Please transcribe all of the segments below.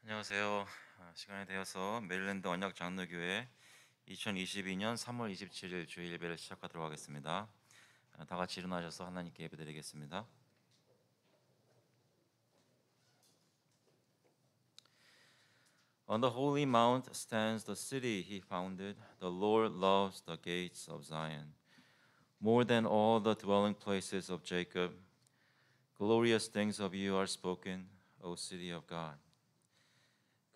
안녕하세요. 시간이 되어서 메릴랜드 언약 장로교회 2022년 3월 27일 주일 예배를 시작하도록 하겠습니다. 다 같이 일어나셔서 하나님께 예배드리겠습니다. On the holy mount stands the city he founded. The Lord loves the gates of Zion more than all the dwelling places of Jacob. Glorious things of you are spoken, O city of God.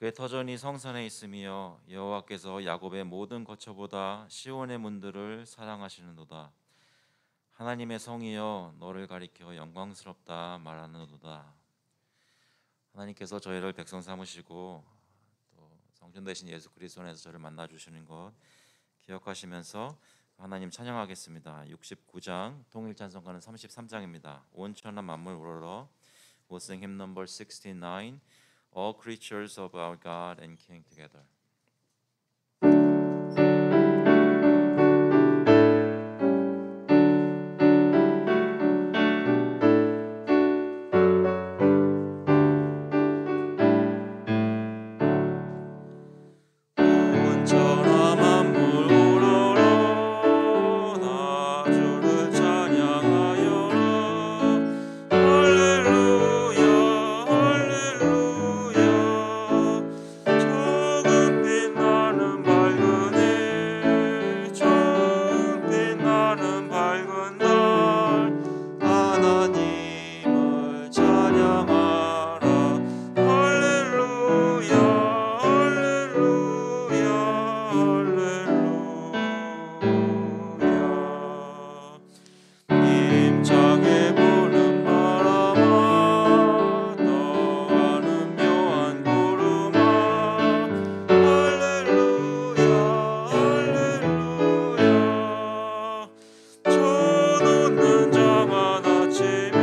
그의 터전이 성산에 있으며 여호와께서 야곱의 모든 거처보다 시온의 문들을 사랑하시는도다. 하나님의 성이여 너를 가리켜 영광스럽다 말하는도다. 하나님께서 저희를 백성 삼으시고 또 성전 되신 예수 그리스도 안에서 저를 만나 주시는 것 기억하시면서 하나님 찬양하겠습니다. 69장 통일 찬송가는 33장입니다. 온 천하 만물 우러러. We'll sing hymn number 69. All creatures of our God and King together. 주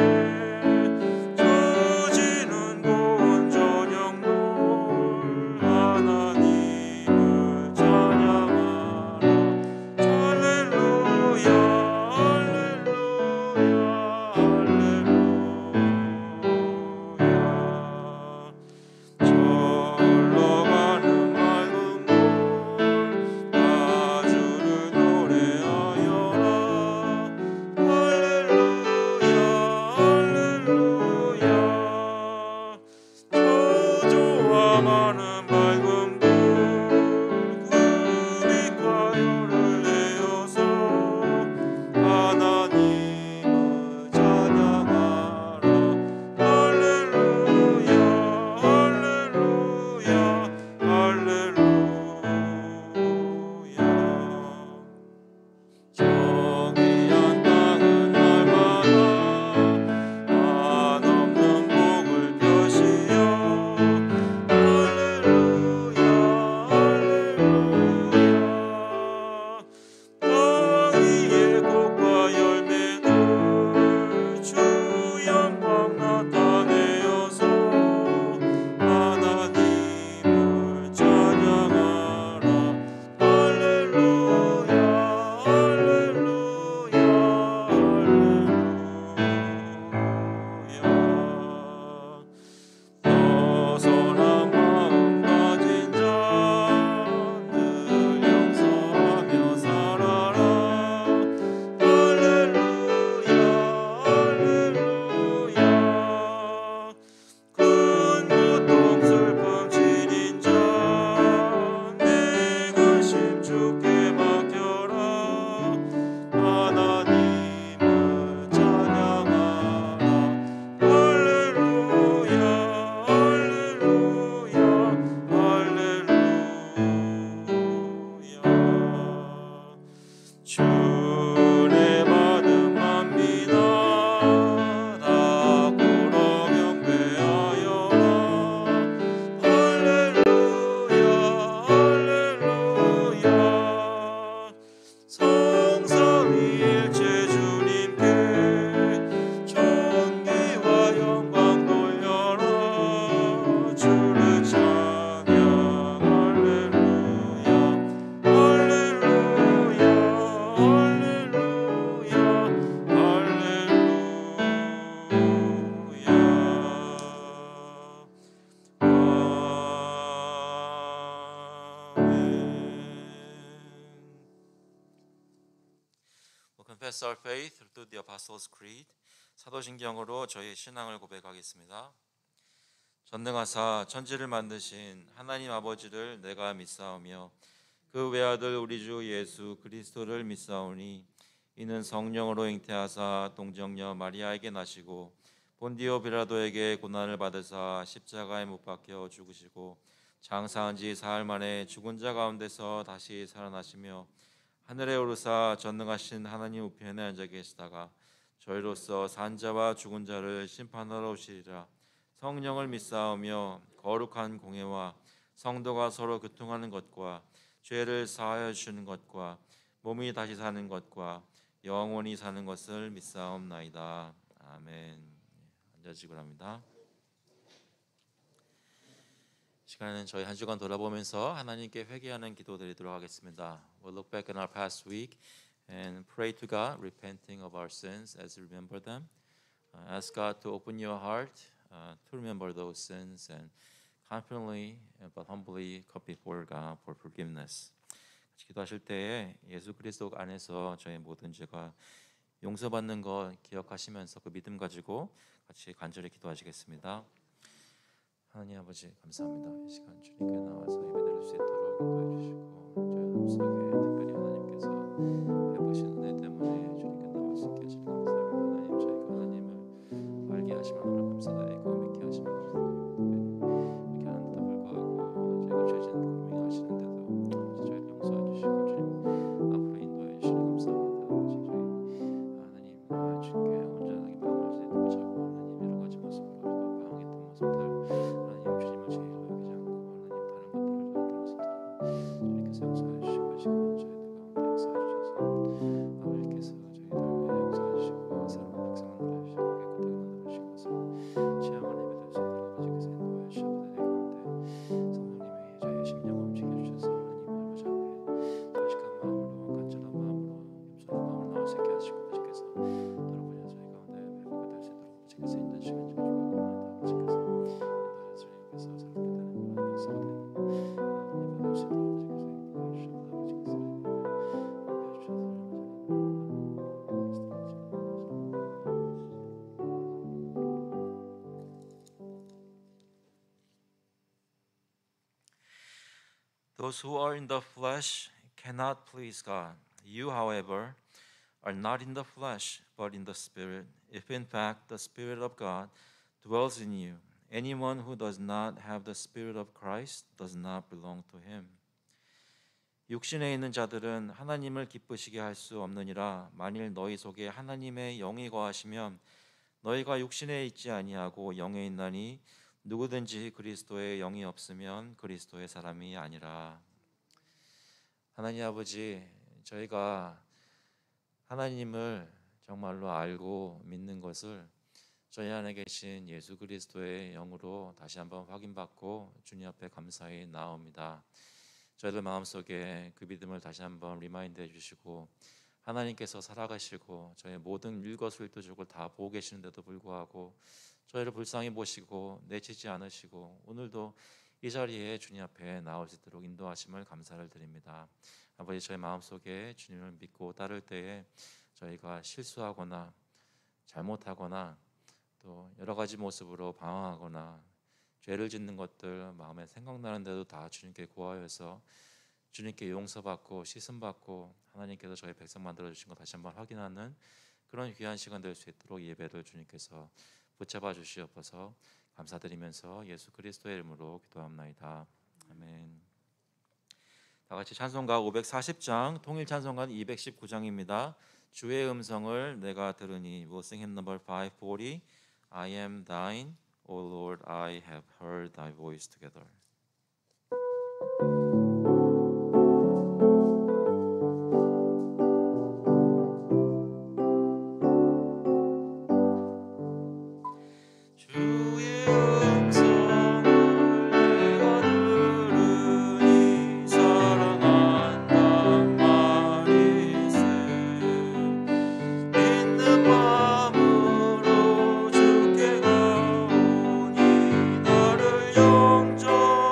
Confess our faith through the Apostles' Creed. 사도신경으로 저희의 신앙을 고백하겠습니다. 전능하사 천지를 만드신 하나님 아버지를 내가 믿사오며 그 외아들 우리 주 예수 그리스도를 믿사오니 이는 성령으로 잉태하사 동정녀 마리아에게 나시고 본디오 빌라도에게 고난을 받으사 십자가에 못 박혀 죽으시고 장사한 지 사흘 만에 죽은 자 가운데서 다시 살아나시며 하늘에 오르사 전능하신 하나님 우편에 앉아 계시다가 저희로서 산 자와 죽은 자를 심판하러 오시리라. 성령을 믿사오며 거룩한 공회와 성도가 서로 교통하는 것과 죄를 사하여 주시는 것과 몸이 다시 사는 것과 영원히 사는 것을 믿사옵나이다. 아멘. 앉아지고 합니다. 시간에는 저희 한 주간 돌아보면서 하나님께 회개하는 기도 드리도록 하겠습니다. We'll look back on our past week and pray to God, repenting of our sins as we remember them. Ask God to open your heart to remember those sins and confidently but humbly come before God for forgiveness. 같이 기도하실 때에 예수 그리스도 안에서 저의 모든 죄가 용서받는 것 기억하시면서 그 믿음 가지고 같이 간절히 기도하시겠습니다. 하나님 아버지 감사합니다. 이 시간 주님께 나와서 예배드릴 수 있도록 인도해 주시고 저희 속에 특별히 하나님께서 베푸신 은혜 때문에 주님께 나올 수 있게 하시니 감사합니다. 하나님 저희가 하나님을 알게 하시면 너무나 감사드리고 믿게 하시면 감사드립니다. 이렇게 하는데도 불구하고 저희가 죄진 고민하시는데도 아버지 저희를 용서해 주시고 주님 앞으로 인도해 주시니 감사합니다. 아버지 저희 하나님 주님께 온전하게 마음을 붙잡고 하나님 여러 가지 모습으로 방황했던 모습들 Those who are in the flesh cannot please God. You, however, are not in the flesh, but in the Spirit, if in fact the Spirit of God dwells in you. Anyone who does not have the Spirit of Christ does not belong to him. 육신에 있는 자들은 하나님을 기쁘시게 할 수 없느니라. 만일 너희 속에 하나님의 영이 거하시면 너희가 육신에 있지 아니하고 영에 있나니 누구든지 그리스도의 영이 없으면 그리스도의 사람이 아니라. 하나님 아버지, 저희가 하나님을 정말로 알고 믿는 것을 저희 안에 계신 예수 그리스도의 영으로 다시 한번 확인받고 주님 앞에 감사히 나옵니다. 저희들 마음속에 그 믿음을 다시 한번 리마인드 해주시고 하나님께서 살아가시고 저희 모든 일거수일투족을 다 보고 계시는데도 불구하고 저희를 불쌍히 보시고 내치지 않으시고 오늘도 이 자리에 주님 앞에 나올 수 있도록 인도하심을 감사를 드립니다. 아버지, 저희 마음속에 주님을 믿고 따를 때에 저희가 실수하거나 잘못하거나 또 여러 가지 모습으로 방황하거나 죄를 짓는 것들 마음에 생각나는데도 다 주님께 구하여서 주님께 용서받고 씻음받고 하나님께서 저희 백성 만들어주신 것 다시 한번 확인하는 그런 귀한 시간 될 수 있도록 예배를 주님께서 붙잡아 주시옵소서. 감사드리면서 예수 그리스도의 이름으로 기도합나이다. 아멘. 다 같이 찬송가 540장 통일 찬송가 219장입니다. 주의 음성을 내가 들으니. We'll sing hymn number 540. I am thine, O Lord, I have heard thy voice together. 영접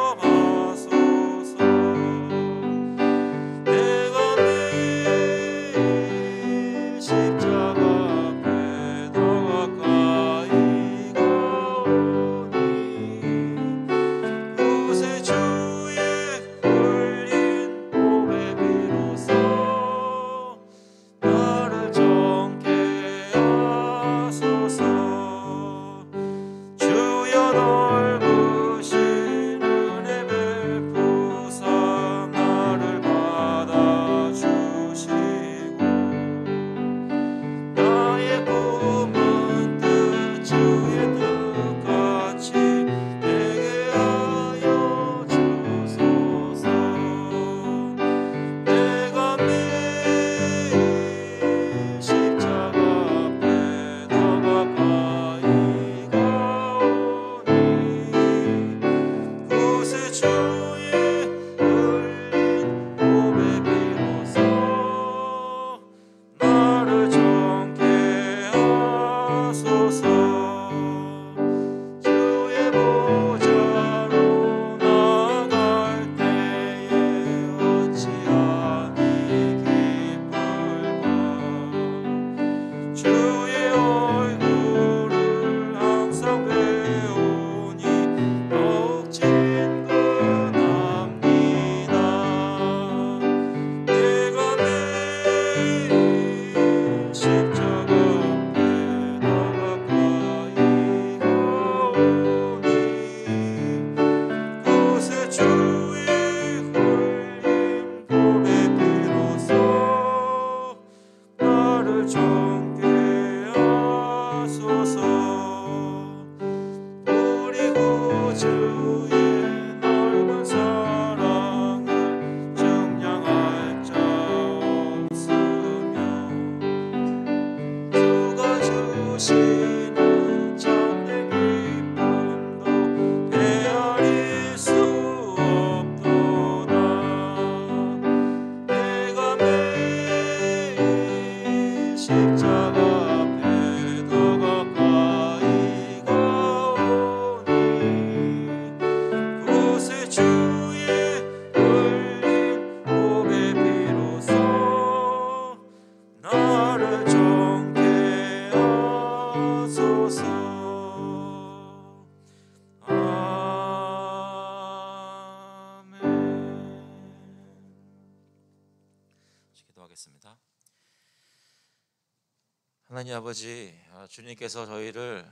기도하겠습니다. 하나님 아버지, 주님께서 저희를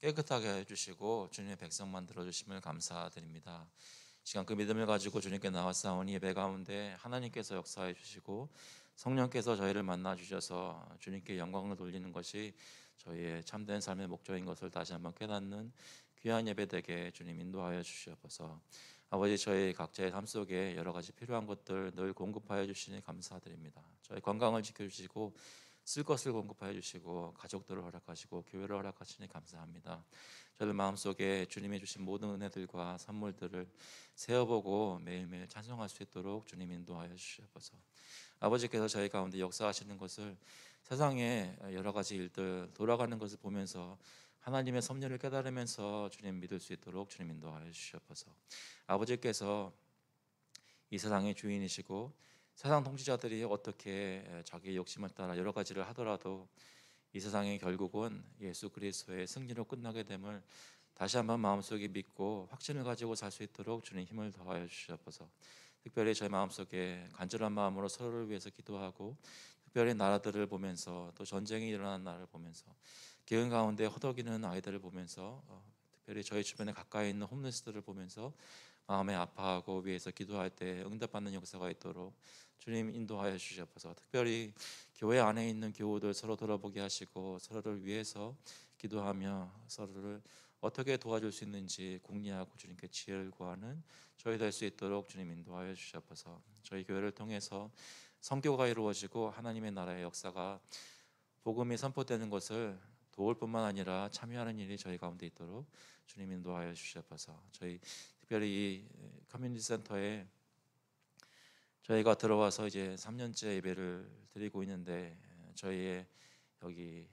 깨끗하게 해주시고 주님의 백성 만들어주심을 감사드립니다. 시간 그 믿음을 가지고 주님께 나왔사오니 예배 가운데 하나님께서 역사해 주시고 성령께서 저희를 만나 주셔서 주님께 영광을 돌리는 것이 저희의 참된 삶의 목적인 것을 다시 한번 깨닫는 귀한 예배 되게 주님 인도하여 주시옵소서. 아버지, 저희 각자의 삶 속에 여러 가지 필요한 것들 늘 공급하여 주시니 감사드립니다. 저희 건강을 지켜주시고 쓸 것을 공급하여 주시고 가족들을 허락하시고 교회를 허락하시니 감사합니다. 저희들 마음속에 주님이 주신 모든 은혜들과 선물들을 세어보고 매일매일 찬송할 수 있도록 주님 인도하여 주시옵소서. 아버지께서 저희 가운데 역사하시는 것을 세상에 여러 가지 일들 돌아가는 것을 보면서 하나님의 섭리를 깨달으면서 주님 믿을 수 있도록 주님 인도하여 주시옵소서. 아버지께서 이 세상의 주인이시고 세상 통치자들이 어떻게 자기의 욕심을 따라 여러 가지를 하더라도 이 세상의 결국은 예수 그리스도의 승리로 끝나게 됨을 다시 한번 마음속에 믿고 확신을 가지고 살 수 있도록 주님 힘을 더하여 주시옵소서. 특별히 저희 마음속에 간절한 마음으로 서로를 위해서 기도하고 특별히 나라들을 보면서 또 전쟁이 일어나는 나라를 보면서 기근 가운데 허덕이는 아이들을 보면서 특별히 저희 주변에 가까이 있는 홈리스들을 보면서 마음에 아파하고 위해서 기도할 때 응답받는 역사가 있도록 주님 인도하여 주시옵소서. 특별히 교회 안에 있는 교우들 서로 돌아보게 하시고 서로를 위해서 기도하며 서로를 어떻게 도와줄 수 있는지 궁리하고 주님께 지혜를 구하는 저희 될 수 있도록 주님 인도하여 주시옵소서. 저희 교회를 통해서 선교가 이루어지고 하나님의 나라의 역사가 복음이 선포되는 것을 도울 뿐만 아니라 참여하는 일이 저희 가운데 있도록 주님 인도하여 주시옵소서. 저희 특별히 이 커뮤니티 센터에 저희가 들어와서 이제 3년째 예배를 드리고 있는데 저희의 여기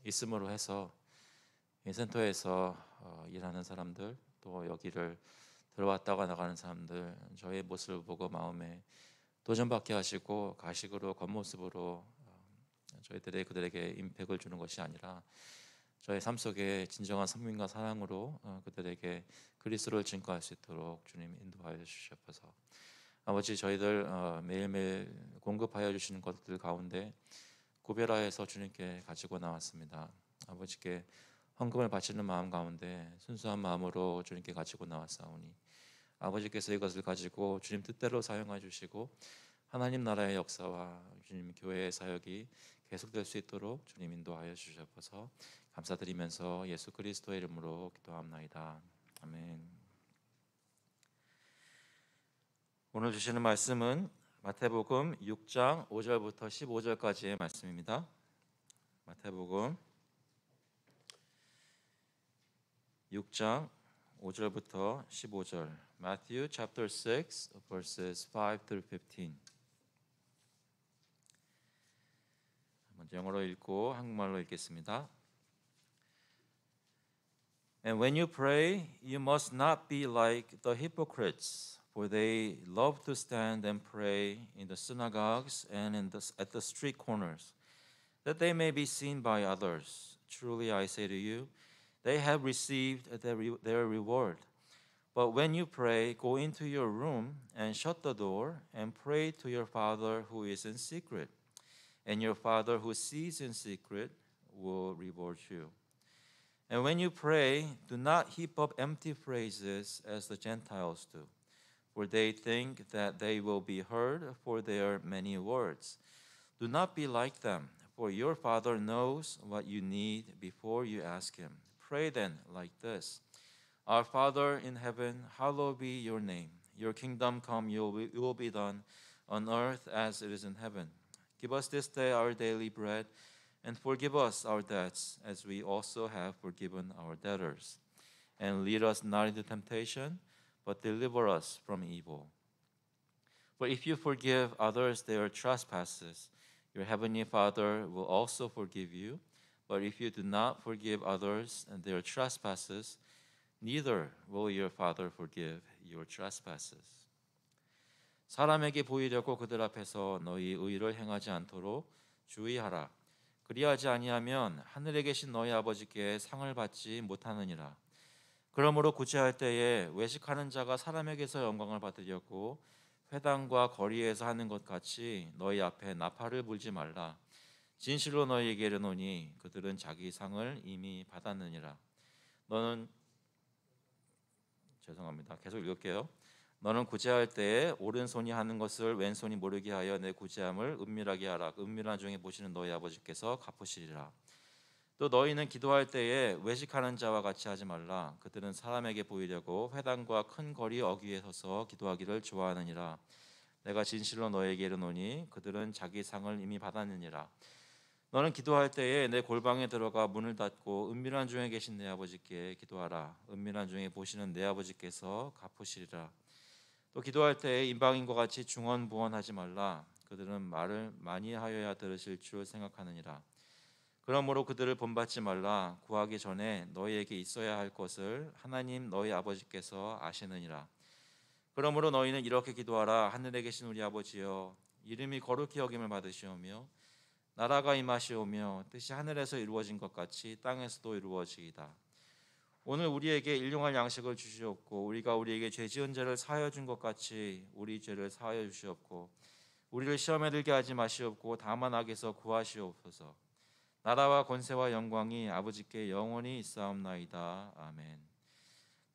있음으로 해서 이 센터에서 일하는 사람들 또 여기를 들어왔다가 나가는 사람들 저희의 모습을 보고 마음에 도전받게 하시고 가식으로 겉모습으로 저희들의 그들에게 임팩을 주는 것이 아니라 저희 삶 속에 진정한 선민과 사랑으로 그들에게 그리스도를 증거할 수 있도록 주님 인도하여 주시옵소서. 아버지, 저희들 매일매일 공급하여 주시는 것들 가운데 구별하여서 주님께 가지고 나왔습니다. 아버지께 헌금을 바치는 마음 가운데 순수한 마음으로 주님께 가지고 나왔사오니 아버지께서 이것을 가지고 주님 뜻대로 사용해 주시고 하나님 나라의 역사와 주님 교회의 사역이 계속될 수 있도록 주님 인도하여 주셔서 감사드리면서 예수 그리스도의 이름으로 기도합나이다. 아멘. 오늘 주시는 말씀은 마태복음 6장 5절부터 15절까지의 말씀입니다. 마태복음 6장 5절부터 15절. Matthew chapter 6 verses 5 through 15. 먼저 영어로 읽고 한국말로 읽겠습니다. And when you pray, you must not be like the hypocrites, for they love to stand and pray in the synagogues and at the street corners, that they may be seen by others. Truly I say to you, they have received their reward. But when you pray, go into your room and shut the door and pray to your Father who is in secret. And your Father who sees in secret will reward you. And when you pray, do not heap up empty phrases as the Gentiles do, for they think that they will be heard for their many words. Do not be like them, for your Father knows what you need before you ask Him. Pray then like this: Our Father in heaven, hallowed be your name. Your kingdom come, your will be done on earth as it is in heaven. Give us this day our daily bread, and forgive us our debts as we also have forgiven our debtors. And lead us not into temptation, but deliver us from evil. For if you forgive others their trespasses, your heavenly Father will also forgive you. But if you do not forgive others their trespasses, neither will your Father forgive your trespasses. 사람에게 보이려고 그들 앞에서 너희 의를 행하지 않도록 주의하라. 그리하지 아니하면 하늘에 계신 너희 아버지께 상을 받지 못하느니라. 그러므로 구제할 때에 외식하는 자가 사람에게서 영광을 받으려고 회당과 거리에서 하는 것 같이 너희 앞에 나팔을 불지 말라. 진실로 너희에게 이르노니 그들은 자기 상을 이미 받았느니라. 계속 읽을게요. 너는 구제할 때에 오른손이 하는 것을 왼손이 모르게 하여 내 구제함을 은밀하게 하라. 은밀한 중에 보시는 너희 아버지께서 갚으시리라. 또 너희는 기도할 때에 외식하는 자와 같이 하지 말라. 그들은 사람에게 보이려고 회당과 큰 거리 어귀에 서서 기도하기를 좋아하느니라. 내가 진실로 너희에게 이르노니 그들은 자기 상을 이미 받았느니라. 너는 기도할 때에 내 골방에 들어가 문을 닫고 은밀한 중에 계신 내 아버지께 기도하라. 은밀한 중에 보시는 내 아버지께서 갚으시리라. 또 기도할 때에 임방인과 같이 중언부언하지 말라. 그들은 말을 많이 하여야 들으실 줄 생각하느니라. 그러므로 그들을 본받지 말라. 구하기 전에 너희에게 있어야 할 것을 하나님 너희 아버지께서 아시느니라. 그러므로 너희는 이렇게 기도하라. 하늘에 계신 우리 아버지여, 이름이 거룩히 여김을 받으시오며 나라가 임하시오며 뜻이 하늘에서 이루어진 것 같이 땅에서도 이루어지이다. 오늘 우리에게 일용할 양식을 주시옵고 우리가 우리에게 죄 지은 죄를 사하여 준 것 같이 우리 죄를 사하여 주시옵고 우리를 시험에 들게 하지 마시옵고 다만 악에서 구하시옵소서. 나라와 권세와 영광이 아버지께 영원히 있사옵나이다. 아멘.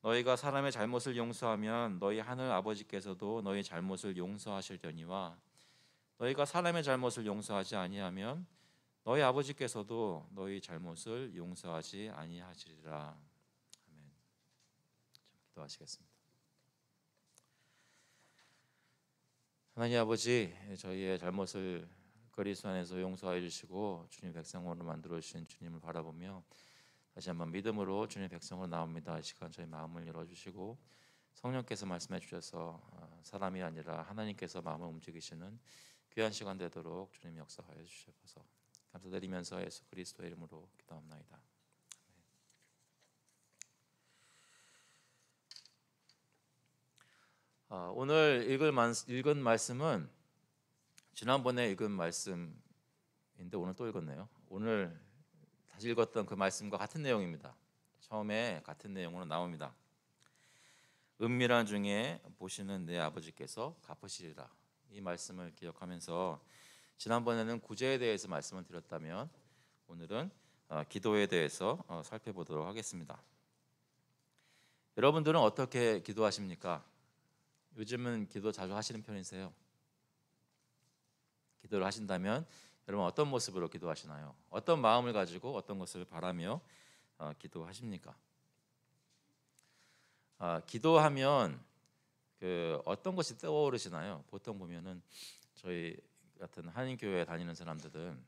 너희가 사람의 잘못을 용서하면 너희 하늘 아버지께서도 너희 잘못을 용서하실려니와 너희가 사람의 잘못을 용서하지 아니하면 너희 아버지께서도 너희 잘못을 용서하지 아니하시리라. 아멘. 기도하시겠습니다. 하나님 아버지, 저희의 잘못을 그리스도 안에서 용서해 주시고 주님 백성으로 만들어 주신 주님을 바라보며 다시 한번 믿음으로 주님 백성으로 나옵니다. 이 시간 저희 마음을 열어주시고 성령께서 말씀해 주셔서 사람이 아니라 하나님께서 마음을 움직이시는 귀한 시간 되도록 주님 역사하여 주셔서 감사드리면서 예수 그리스도의 이름으로 기도합나이다. 오늘 읽은 말씀은 지난번에 읽은 말씀인데 오늘 또 읽었네요. 오늘 다시 읽었던 그 말씀과 같은 내용입니다. 처음에 같은 내용으로 나옵니다. 은밀한 중에 보시는 내 아버지께서 갚으시리라. 이 말씀을 기억하면서 지난번에는 구제에 대해서 말씀을 드렸다면 오늘은 기도에 대해서 살펴보도록 하겠습니다. 여러분들은 어떻게 기도하십니까? 요즘은 기도 자주 하시는 편이세요? 기도를 하신다면 여러분 어떤 모습으로 기도하시나요? 어떤 마음을 가지고 어떤 것을 바라며 기도하십니까? 기도하면 어떤 것이 떠오르시나요? 보통 보면은 저희 같은 한인교회 다니는 사람들은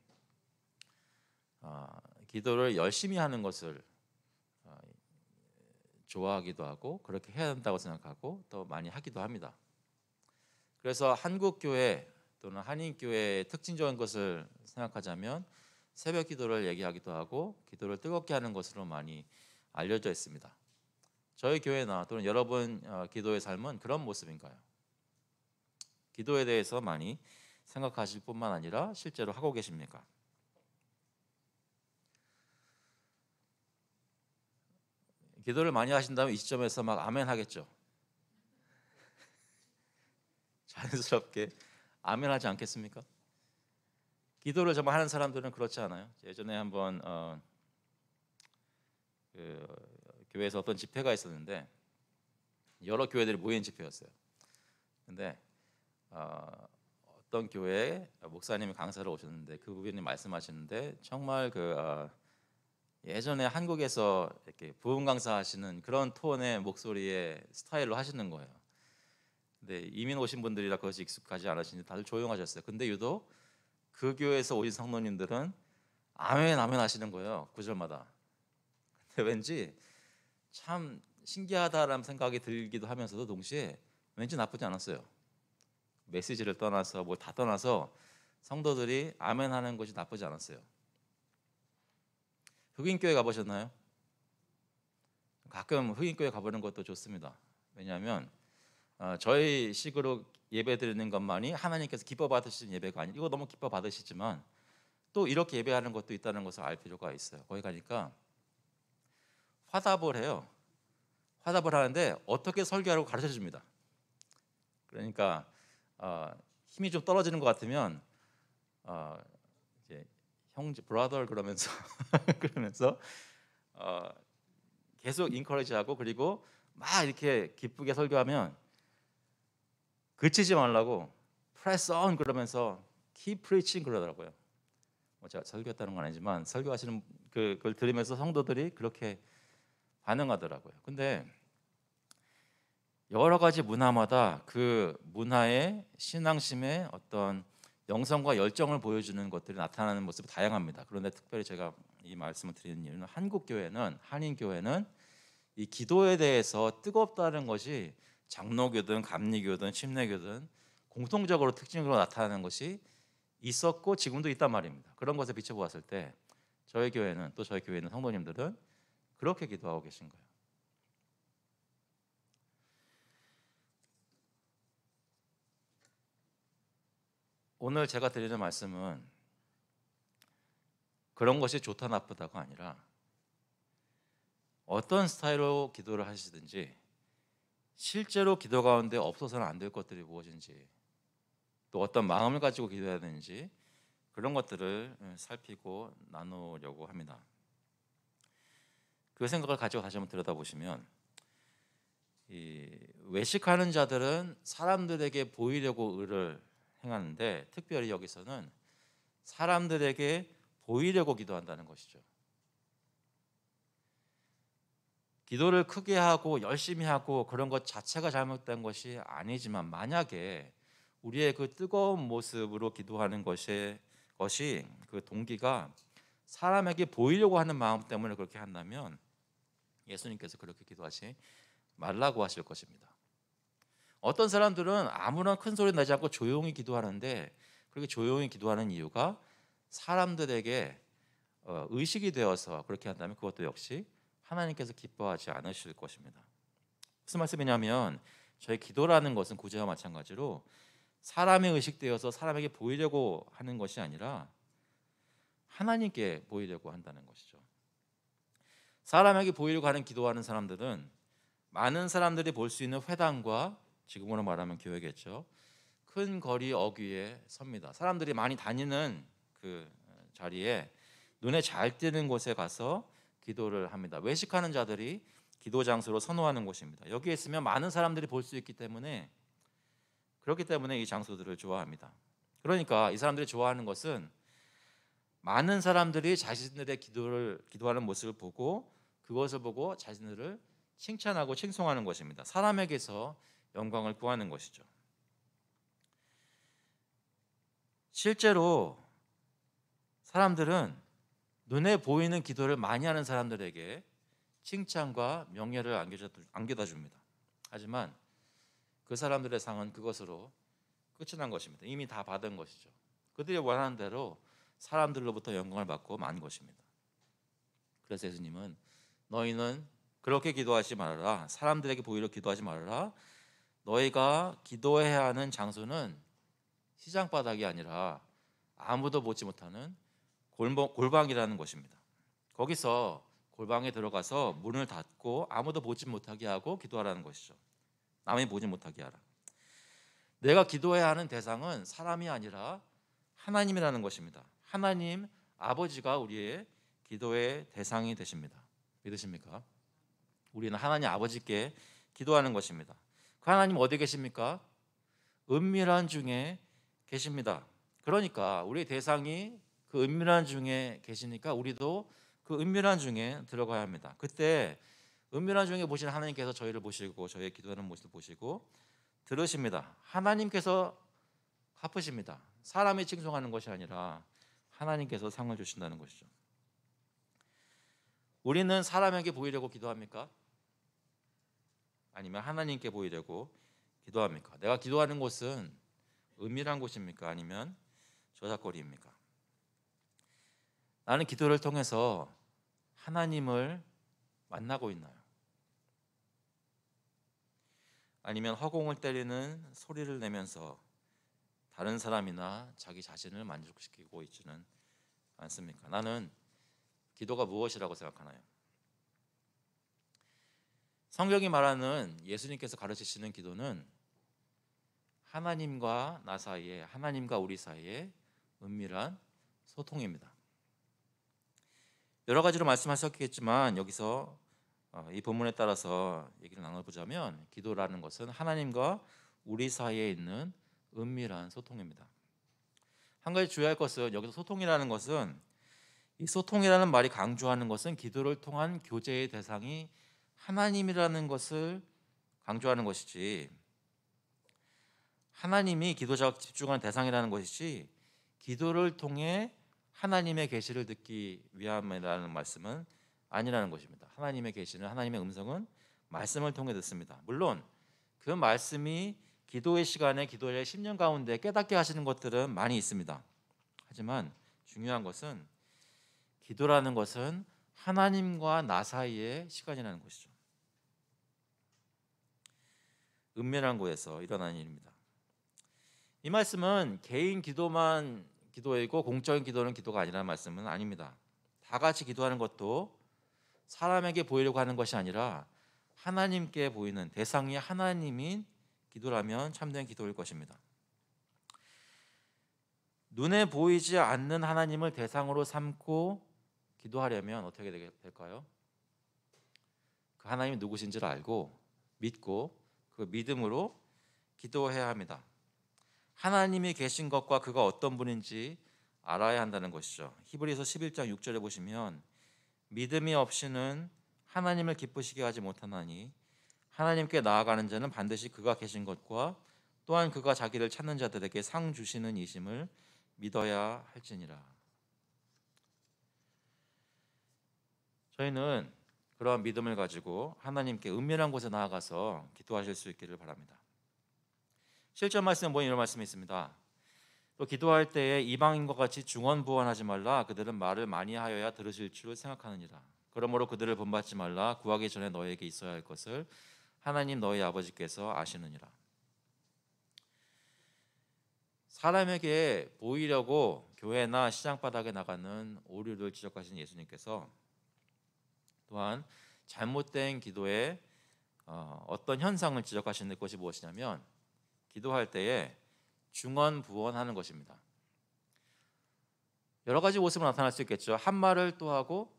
기도를 열심히 하는 것을 좋아하기도 하고 그렇게 해야 한다고 생각하고 또 많이 하기도 합니다. 그래서 한국 교회 또는 한인 교회의 특징적인 것을 생각하자면 새벽 기도를 얘기하기도 하고 기도를 뜨겁게 하는 것으로 많이 알려져 있습니다. 저희 교회나 또는 여러분 기도의 삶은 그런 모습인가요? 기도에 대해서 많이 생각하실 뿐만 아니라 실제로 하고 계십니까? 기도를 많이 하신다면 이 시점에서 막 아멘 하겠죠. 자연스럽게 아멘 하지 않겠습니까? 기도를 정말 하는 사람들은 그렇지 않아요. 예전에 한번 그 교회에서 어떤 집회가 있었는데 여러 교회들이 모인 집회였어요. 근데 어떤 교회에 목사님이 강사를 오셨는데 그분이 말씀하시는데 정말 예전에 한국에서 이렇게 부흥 강사하시는 그런 톤의 목소리의 스타일로 하시는 거예요. 근데 이민 오신 분들이라 그것이 익숙하지 않으시니 다들 조용하셨어요. 근데 유독 그 교회에서 오신 성도님들은 아멘 아멘 하시는 거예요. 구절마다. 근데 왠지 참 신기하다라는 생각이 들기도 하면서도 동시에 왠지 나쁘지 않았어요. 메시지를 떠나서 뭐 다 떠나서 성도들이 아멘 하는 것이 나쁘지 않았어요. 흑인교회 가보셨나요? 가끔 흑인교회 가보는 것도 좋습니다. 왜냐하면 저희 식으로 예배 드리는 것만이 하나님께서 기뻐 받으시는 예배가 아니고 이거 너무 기뻐 받으시지만 또 이렇게 예배하는 것도 있다는 것을 알 필요가 있어요. 거기 가니까 화답을 해요. 화답을 하는데 어떻게 설교하라고 가르쳐 줍니다. 그러니까 힘이 좀 떨어지는 것 같으면 이제 형제 브라더 그러면서 그러면서 계속 인커리지하고 그리고 막 이렇게 기쁘게 설교하면 그치지 말라고 press on 그러면서 keep preaching 그러더라고요. 뭐 제가 설교했다는 건 아니지만 설교하시는 그걸 들으면서 성도들이 그렇게 반응하더라고요. 근데 여러 가지 문화마다 그 문화의 신앙심의 어떤 영성과 열정을 보여주는 것들이 나타나는 모습이 다양합니다. 그런데 특별히 제가 이 말씀을 드리는 이유는 한국 교회는 한인 교회는 이 기도에 대해서 뜨겁다는 것이 장로교든 감리교든 침례교든 공통적으로 특징으로 나타나는 것이 있었고 지금도 있단 말입니다. 그런 것에 비춰보았을 때 저희 교회는 또 저희 교회 있는 성도님들은 그렇게 기도하고 계신 거예요. 오늘 제가 드리는 말씀은 그런 것이 좋다 나쁘다가 아니라 어떤 스타일로 기도를 하시든지 실제로 기도 가운데 없어서는 안 될 것들이 무엇인지 또 어떤 마음을 가지고 기도해야 되는지 그런 것들을 살피고 나누려고 합니다. 그 생각을 가지고 다시 한번 들여다보시면 이 외식하는 자들은 사람들에게 보이려고 의를 행하는데 특별히 여기서는 사람들에게 보이려고 기도한다는 것이죠. 기도를 크게 하고 열심히 하고 그런 것 자체가 잘못된 것이 아니지만 만약에 우리의 그 뜨거운 모습으로 기도하는 것이 그 동기가 사람에게 보이려고 하는 마음 때문에 그렇게 한다면 예수님께서 그렇게 기도하지 말라고 하실 것입니다. 어떤 사람들은 아무런 큰 소리 나지 않고 조용히 기도하는데 그렇게 조용히 기도하는 이유가 사람들에게 의식이 되어서 그렇게 한다면 그것도 역시 하나님께서 기뻐하지 않으실 것입니다. 무슨 말씀이냐면 저희 기도라는 것은 구제와 마찬가지로 사람에 의식되어서 사람에게 보이려고 하는 것이 아니라 하나님께 보이려고 한다는 것이죠. 사람에게 보이려고 하는 기도하는 사람들은 많은 사람들이 볼 수 있는 회당과 지금으로 말하면 교회겠죠. 큰 거리 어귀에 섭니다. 사람들이 많이 다니는 그 자리에 눈에 잘 띄는 곳에 가서 기도를 합니다. 외식하는 자들이 기도 장소로 선호하는 곳입니다. 여기에 있으면 많은 사람들이 볼 수 있기 때문에 그렇기 때문에 이 장소들을 좋아합니다. 그러니까 이 사람들이 좋아하는 것은 많은 사람들이 자신들의 기도하는 모습을 보고 그것을 보고 자신들을 칭찬하고 칭송하는 것입니다. 사람에게서 영광을 구하는 것이죠. 실제로 사람들은 눈에 보이는 기도를 많이 하는 사람들에게 칭찬과 명예를 안겨다 줍니다. 하지만 그 사람들의 상은 그것으로 끝이 난 것입니다. 이미 다 받은 것이죠. 그들이 원하는 대로 사람들로부터 영광을 받고 만 것입니다. 그래서 예수님은 너희는 그렇게 기도하지 말아라. 사람들에게 보이려 기도하지 말아라. 너희가 기도해야 하는 장소는 시장 바닥이 아니라 아무도 보지 못하는 골방이라는 것입니다. 거기서 골방에 들어가서 문을 닫고 아무도 보지 못하게 하고 기도하라는 것이죠. 남이 보지 못하게 하라. 내가 기도해야 하는 대상은 사람이 아니라 하나님이라는 것입니다. 하나님 아버지가 우리의 기도의 대상이 되십니다. 믿으십니까? 우리는 하나님 아버지께 기도하는 것입니다. 그 하나님 어디 계십니까? 은밀한 중에 계십니다. 그러니까 우리 대상이 그 은밀한 중에 계시니까 우리도 그 은밀한 중에 들어가야 합니다. 그때 은밀한 중에 보시는 하나님께서 저희를 보시고 저희의 기도하는 모습을 보시고 들으십니다. 하나님께서 갚으십니다. 사람이 칭송하는 것이 아니라 하나님께서 상을 주신다는 것이죠. 우리는 사람에게 보이려고 기도합니까? 아니면 하나님께 보이려고 기도합니까? 내가 기도하는 곳은 은밀한 곳입니까? 아니면 저작거리입니까? 나는 기도를 통해서 하나님을 만나고 있나요? 아니면 허공을 때리는 소리를 내면서 다른 사람이나 자기 자신을 만족시키고 있지는 않습니까? 나는 기도가 무엇이라고 생각하나요? 성경이 말하는 예수님께서 가르치시는 기도는 하나님과 나 사이에, 하나님과 우리 사이에 은밀한 소통입니다. 여러 가지로 말씀하셨겠지만 여기서 이 본문에 따라서 얘기를 나눠보자면 기도라는 것은 하나님과 우리 사이에 있는 은밀한 소통입니다. 한 가지 주의할 것은 여기서 소통이라는 것은 이 소통이라는 말이 강조하는 것은 기도를 통한 교제의 대상이 하나님이라는 것을 강조하는 것이지 하나님이 기도자가 집중하는 대상이라는 것이지 기도를 통해 하나님의 계시를 듣기 위함이라는 말씀은 아니라는 것입니다. 하나님의 계시는 하나님의 음성은 말씀을 통해 듣습니다. 물론 그 말씀이 기도의 시간에 기도의 10년 가운데 깨닫게 하시는 것들은 많이 있습니다. 하지만 중요한 것은 기도라는 것은 하나님과 나 사이의 시간이라는 것이죠. 은밀한 곳에서 일어나는 일입니다. 이 말씀은 개인 기도만 기도이고 공적인 기도는 기도가 아니라는 말씀은 아닙니다. 다 같이 기도하는 것도 사람에게 보이려고 하는 것이 아니라 하나님께 보이는 대상이 하나님인 기도라면 참된 기도일 것입니다. 눈에 보이지 않는 하나님을 대상으로 삼고 기도하려면 어떻게 될까요? 그 하나님이 누구신지를 알고 믿고 그 믿음으로 기도해야 합니다. 하나님이 계신 것과 그가 어떤 분인지 알아야 한다는 것이죠. 히브리서 11장 6절에 보시면 믿음이 없이는 하나님을 기쁘시게 하지 못하나니 하나님께 나아가는 자는 반드시 그가 계신 것과 또한 그가 자기를 찾는 자들에게 상 주시는 이심을 믿어야 할지니라. 저희는 그러한 믿음을 가지고 하나님께 은밀한 곳에 나아가서 기도하실 수 있기를 바랍니다. 실전 말씀에 보면 이런 말씀이 있습니다. 또 기도할 때에 이방인과 같이 중언부언하지 말라. 그들은 말을 많이 하여야 들으실 줄 생각하느니라. 그러므로 그들을 본받지 말라. 구하기 전에 너에게 있어야 할 것을 하나님 너희 아버지께서 아시느니라. 사람에게 보이려고 교회나 시장바닥에 나가는 오류를 지적하신 예수님께서 또한 잘못된 기도의 어떤 현상을 지적하시는 것이 무엇이냐면 기도할 때에 중언부언하는 것입니다. 여러 가지 모습으로 나타날 수 있겠죠. 한 말을 또 하고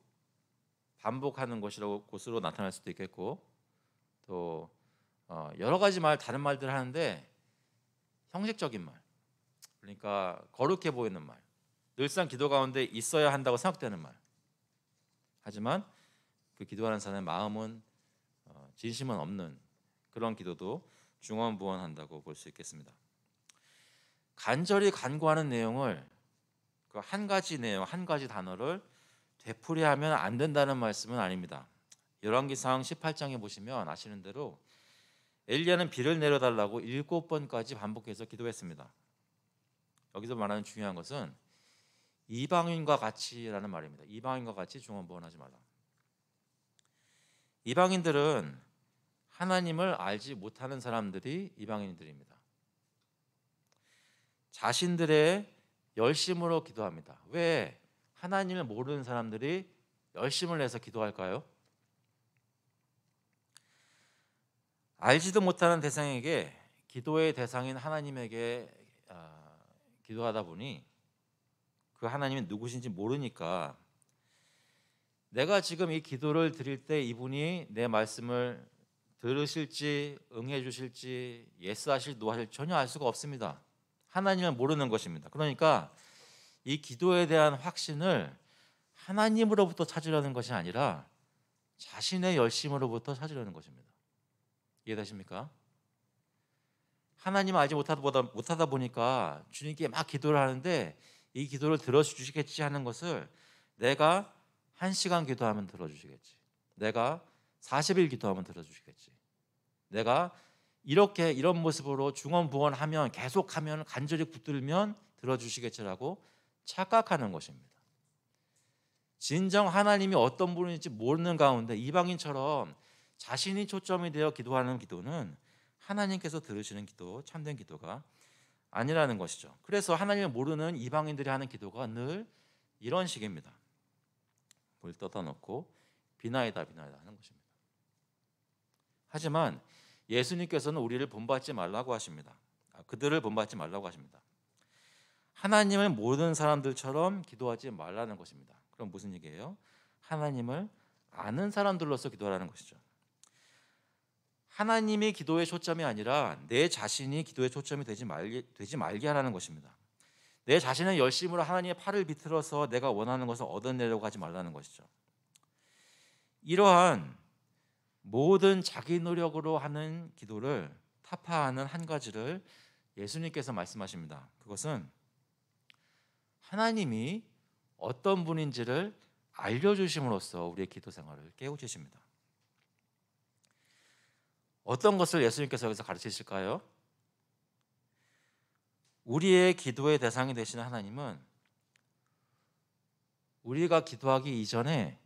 반복하는 것으로 나타날 수도 있겠고 또 여러 가지 다른 말들을 하는데 형식적인 말, 그러니까 거룩해 보이는 말, 늘상 기도 가운데 있어야 한다고 생각되는 말. 하지만 그 기도하는 사람의 마음은 진심은 없는 그런 기도도 중언부언한다고 볼 수 있겠습니다. 간절히 간구하는 내용을 그 한 가지 내용, 한 가지 단어를 되풀이하면 안 된다는 말씀은 아닙니다. 열왕기상 18장에 보시면 아시는 대로 엘리야는 비를 내려달라고 7번까지 반복해서 기도했습니다. 여기서 말하는 중요한 것은 이방인과 같이라는 말입니다. 이방인과 같이 중언부언하지 말라. 이방인들은 하나님을 알지 못하는 사람들이 이방인들입니다. 자신들의 열심으로 기도합니다. 왜 하나님을 모르는 사람들이 열심을 내서 기도할까요? 알지도 못하는 대상에게 기도의 대상인 하나님에게 기도하다 보니 그 하나님이 누구신지 모르니까 내가 지금 이 기도를 드릴 때 이분이 내 말씀을 들으실지 응해 주실지 예스하실 노하실 전혀 알 수가 없습니다. 하나님을 모르는 것입니다. 그러니까 이 기도에 대한 확신을 하나님으로부터 찾으려는 것이 아니라 자신의 열심으로부터 찾으려는 것입니다. 이해되십니까? 하나님을 알지 못하다 보니까 주님께 막 기도를 하는데 이 기도를 들어주시겠지 하는 것을 내가 1시간 기도하면 들어주시겠지, 내가 40일 기도하면 들어주시겠지, 내가 이런 모습으로 중언부언하면 계속하면 간절히 붙들면 들어주시겠지라고 착각하는 것입니다. 진정 하나님이 어떤 분인지 모르는 가운데 이방인처럼 자신이 초점이 되어 기도하는 기도는 하나님께서 들으시는 기도, 참된 기도가 아니라는 것이죠. 그래서 하나님을 모르는 이방인들이 하는 기도가 늘 이런 식입니다. 물 떠다 놓고 비나이다 하는 것입니다. 하지만 예수님께서는 우리를 본받지 말라고 하십니다. 그들을 본받지 말라고 하십니다. 하나님을 모르는 사람들처럼 기도하지 말라는 것입니다. 그럼 무슨 얘기예요? 하나님을 아는 사람들로서 기도하라는 것이죠. 하나님이 기도의 초점이 아니라 내 자신이 기도의 초점이 되지 말게 하라는 것입니다. 내 자신의 열심으로 하나님의 팔을 비틀어서 내가 원하는 것을 얻어내려고 하지 말라는 것이죠. 이러한 모든 자기 노력으로 하는 기도를 타파하는 한 가지를 예수님께서 말씀하십니다. 그것은 하나님이 어떤 분인지를 알려주심으로써 우리의 기도 생활을 깨우치십니다. 어떤 것을 예수님께서 여기서 가르치실까요? 우리의 기도의 대상이 되시는 하나님은 우리가 기도하기 이전에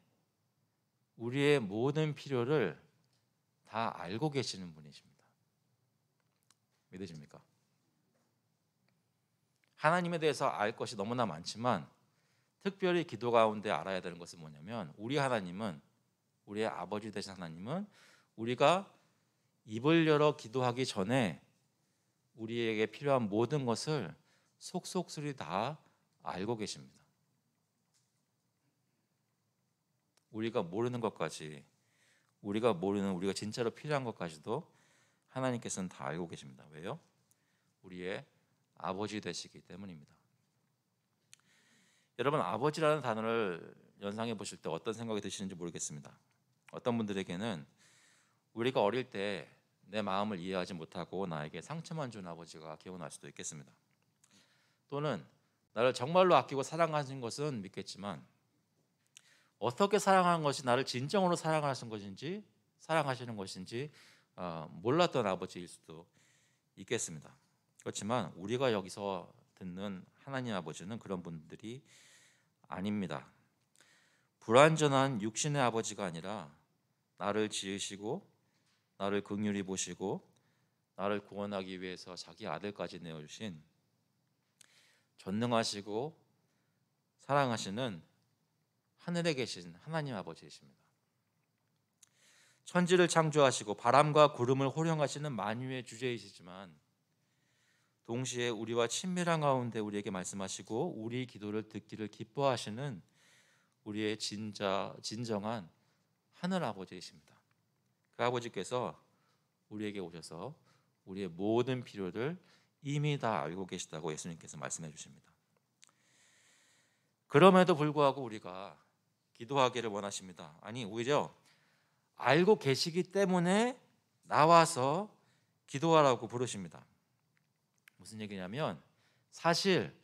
우리의 모든 필요를 다 알고 계시는 분이십니다. 믿으십니까? 하나님에 대해서 알 것이 너무나 많지만 특별히 기도 가운데 알아야 되는 것은 뭐냐면 우리 하나님은, 우리의 아버지 되신 하나님은 우리가 입을 열어 기도하기 전에 우리에게 필요한 모든 것을 속속들이 다 알고 계십니다. 우리가 모르는 것까지, 우리가 진짜로 필요한 것까지도 하나님께서는 다 알고 계십니다. 왜요? 우리의 아버지 되시기 때문입니다. 여러분, 아버지라는 단어를 연상해 보실 때 어떤 생각이 드시는지 모르겠습니다. 어떤 분들에게는 우리가 어릴 때 내 마음을 이해하지 못하고 나에게 상처만 준 아버지가 기억날 수도 있겠습니다. 또는 나를 정말로 아끼고 사랑하신 것은 믿겠지만 어떻게 사랑하는 것이 나를 진정으로 사랑하시는 것인지 몰랐던 아버지일 수도 있겠습니다. 그렇지만 우리가 여기서 듣는 하나님 아버지는 그런 분들이 아닙니다. 불완전한 육신의 아버지가 아니라 나를 지으시고 나를 긍휼히 보시고 나를 구원하기 위해서 자기 아들까지 내어주신 전능하시고 사랑하시는 하늘에 계신 하나님 아버지이십니다. 천지를 창조하시고 바람과 구름을 호령하시는 만유의 주제이시지만 동시에 우리와 친밀한 가운데 우리에게 말씀하시고 우리 기도를 듣기를 기뻐하시는 우리의 진정한 하늘 아버지이십니다. 그 아버지께서 우리에게 오셔서 우리의 모든 필요를 이미 다 알고 계시다고 예수님께서 말씀해 주십니다. 그럼에도 불구하고 우리가 기도하기를 원하십니다. 아니, 오히려 알고 계시기 때문에 나와서 기도하라고 부르십니다. 무슨 얘기냐면 사실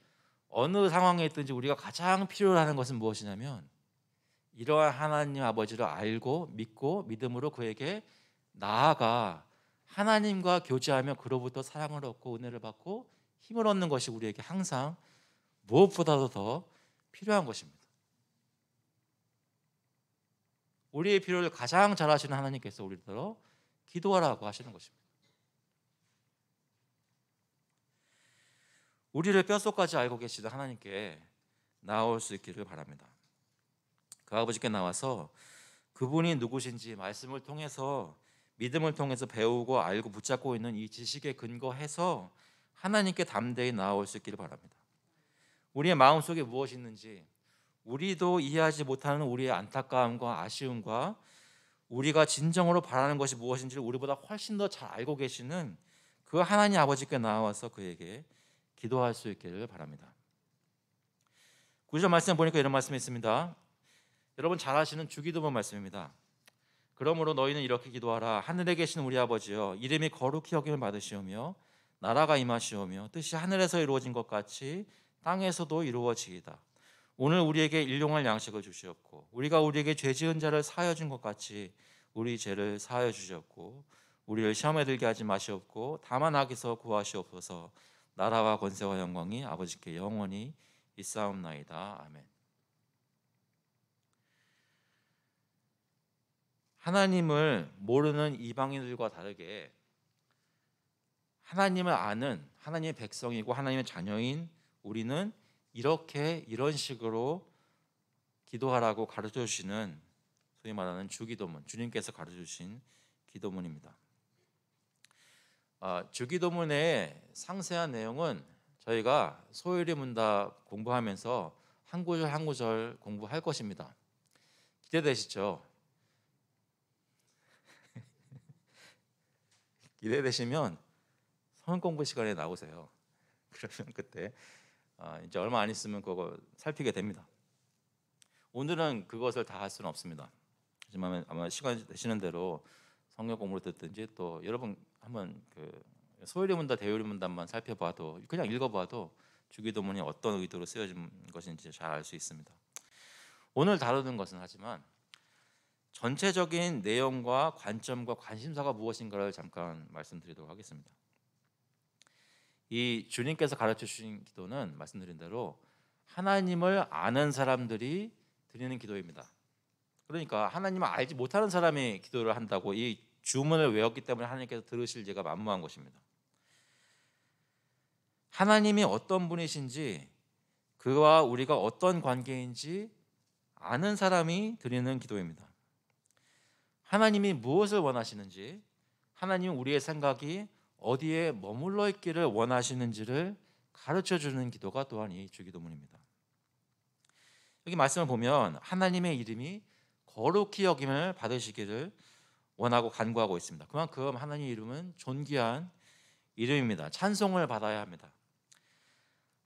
어느 상황에 있든지 우리가 가장 필요로 하는 것은 무엇이냐면 이러한 하나님 아버지를 알고 믿고 믿음으로 그에게 나아가 하나님과 교제하며 그로부터 사랑을 얻고 은혜를 받고 힘을 얻는 것이 우리에게 항상 무엇보다도 더 필요한 것입니다. 우리의 필요를 가장 잘 아시는 하나님께서 우리들로 기도하라고 하시는 것입니다. 우리를 뼛속까지 알고 계시는 하나님께 나올 수 있기를 바랍니다. 그 아버지께 나와서 그분이 누구신지 말씀을 통해서, 믿음을 통해서 배우고 알고 붙잡고 있는 이 지식에 근거해서 하나님께 담대히 나아올 수 있기를 바랍니다. 우리의 마음속에 무엇이 있는지, 우리도 이해하지 못하는 우리의 안타까움과 아쉬움과 우리가 진정으로 바라는 것이 무엇인지를 우리보다 훨씬 더 잘 알고 계시는 그 하나님 아버지께 나와서 그에게 기도할 수 있기를 바랍니다. 9절 말씀 보니까 이런 말씀이 있습니다. 여러분 잘 아시는 주기도문 말씀입니다. 그러므로 너희는 이렇게 기도하라. 하늘에 계신 우리 아버지여, 이름이 거룩히 여김을 받으시오며 나라가 임하시오며 뜻이 하늘에서 이루어진 것 같이 땅에서도 이루어지이다. 오늘 우리에게 일용할 양식을 주시옵고 우리가 우리에게 죄 지은 자를 사하여 준 것 같이 우리 죄를 사하여 주시옵고 우리를 시험에 들게 하지 마시옵고 다만 악에서 구하시옵소서. 나라와 권세와 영광이 아버지께 영원히 있사옵나이다. 아멘. 하나님을 모르는 이방인들과 다르게 하나님을 아는 하나님의 백성이고 하나님의 자녀인 우리는 이런 식으로 기도하라고 가르쳐 주시는, 소위 말하는 주기도문, 주님께서 가르쳐 주신 기도문입니다. 주기도문의 상세한 내용은 저희가 소요리 문답 공부하면서 한 구절 한 구절 공부할 것입니다. 기대되시죠? 기대되시면 성경 공부 시간에 나오세요. 그러면 그때 이제 얼마 안 있으면 그거 살피게 됩니다. 오늘은 그것을 다 할 수는 없습니다. 하지만 아마 시간 되시는 대로 성경 공부를 듣든지 또 여러분 한번 그 소요리 문답, 대요리 문답만 살펴봐도, 그냥 읽어봐도 주기도문이 어떤 의도로 쓰여진 것인지 잘 알 수 있습니다. 오늘 다루는 것은 하지만 전체적인 내용과 관점과 관심사가 무엇인가를 잠깐 말씀드리도록 하겠습니다. 이 주님께서 가르쳐 주신 기도는 말씀드린 대로 하나님을 아는 사람들이 드리는 기도입니다. 그러니까 하나님을 알지 못하는 사람이 기도를 한다고 이 주문을 외웠기 때문에 하나님께서 들으실 리가 만무한 것입니다. 하나님이 어떤 분이신지, 그와 우리가 어떤 관계인지 아는 사람이 드리는 기도입니다. 하나님이 무엇을 원하시는지, 하나님은 우리의 생각이 어디에 머물러 있기를 원하시는지를 가르쳐 주는 기도가 또한 이 주기도문입니다. 여기 말씀을 보면 하나님의 이름이 거룩히 여김을 받으시기를 원하고 간구하고 있습니다. 그만큼 하나님의 이름은 존귀한 이름입니다. 찬송을 받아야 합니다.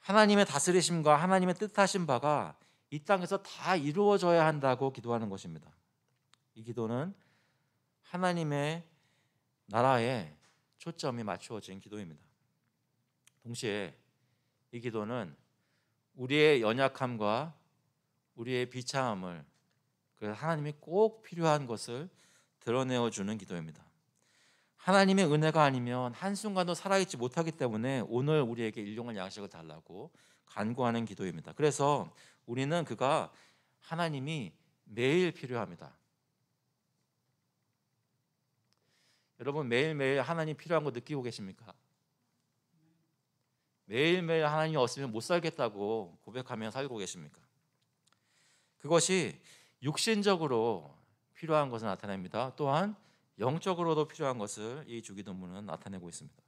하나님의 다스리심과 하나님의 뜻하신 바가 이 땅에서 다 이루어져야 한다고 기도하는 것입니다. 이 기도는 하나님의 나라에 초점이 맞추어진 기도입니다. 동시에 이 기도는 우리의 연약함과 우리의 비참함을, 그래서 하나님이 꼭 필요한 것을 드러내어 주는 기도입니다. 하나님의 은혜가 아니면 한순간도 살아있지 못하기 때문에 오늘 우리에게 일용할 양식을 달라고 간구하는 기도입니다. 그래서 우리는 하나님이 매일 필요합니다. 여러분 매일매일 하나님 필요한 거 느끼고 계십니까? 매일매일 하나님이 없으면 못 살겠다고 고백하며 살고 계십니까? 그것이 육신적으로 필요한 것을 나타냅니다. 또한 영적으로도 필요한 것을 이 주기도문은 나타내고 있습니다.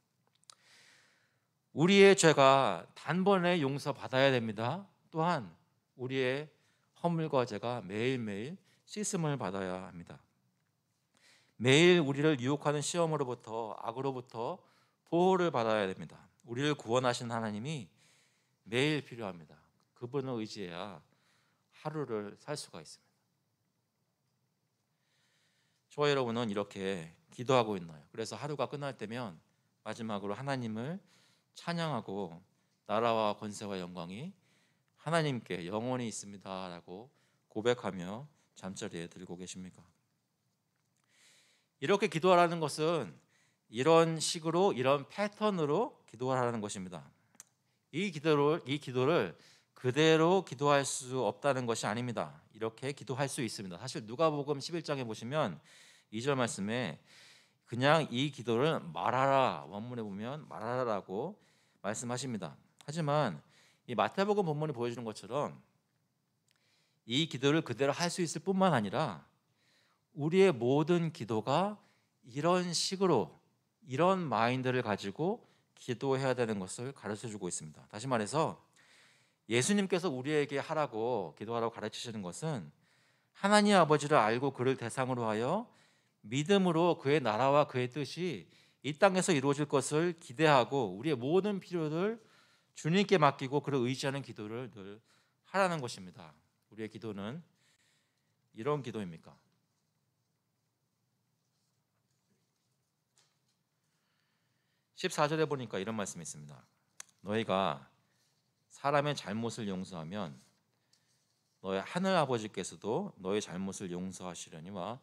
우리의 죄가 단번에 용서받아야 됩니다. 또한 우리의 허물과 죄가 매일매일 씻음을 받아야 합니다. 매일 우리를 유혹하는 시험으로부터, 악으로부터 보호를 받아야 됩니다. 우리를 구원하신 하나님이 매일 필요합니다. 그분을 의지해야 하루를 살 수가 있습니다. 저와 여러분은 이렇게 기도하고 있나요? 그래서 하루가 끝날 때면 마지막으로 하나님을 찬양하고 나라와 권세와 영광이 하나님께 영원히 있습니다 라고 고백하며 잠자리에 들고 계십니까? 이렇게 기도하라는 것은 이런 식으로, 이런 패턴으로 기도하라는 것입니다. 이 기도를 그대로 기도할 수 없다는 것이 아닙니다. 이렇게 기도할 수 있습니다. 사실 누가복음 11장에 보시면 2절 말씀에 그냥 이 기도를 말하라, 원문에 보면 말하라라고 말씀하십니다. 하지만 이 마태복음 본문이 보여주는 것처럼 이 기도를 그대로 할 수 있을 뿐만 아니라 우리의 모든 기도가 이런 식으로, 이런 마인드를 가지고 기도해야 되는 것을 가르쳐주고 있습니다. 다시 말해서 예수님께서 우리에게 하라고, 기도하라고 가르치시는 것은 하나님 아버지를 알고 그를 대상으로 하여 믿음으로 그의 나라와 그의 뜻이 이 땅에서 이루어질 것을 기대하고 우리의 모든 필요를 주님께 맡기고 그를 의지하는 기도를 늘 하라는 것입니다. 우리의 기도는 이런 기도입니까? 14절에 보니까 이런 말씀이 있습니다. 너희가 사람의 잘못을 용서하면 너희 하늘 아버지께서도 너희 잘못을 용서하시려니와